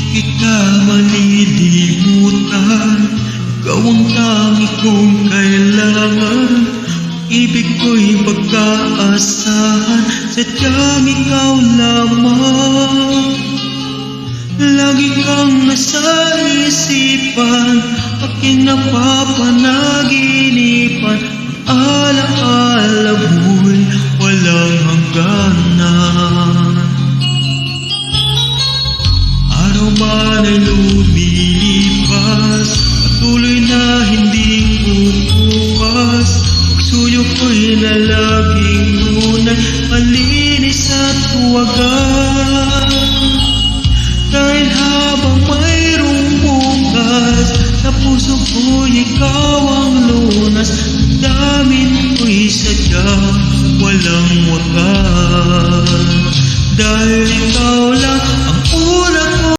Di ka malilimutan, ikaw ang tanging kong kailangan. Ibig ko'y pagkaasahan, sadyang ikaw lamang. Lagi kang nasa isipan, aking napapanaginipan. Alaala mo'y walang hangganan. Araw man ay lumilipas, patuloy na hindi kukupas. Pagsuyo ko'y nalaging tunay, malinis at wagas. Dahil habang mayroong bukas, sa puso ko'y ikaw ang lunas. Damin ko'y sadyang walang wakas. Dahil ikaw lang ang una ko.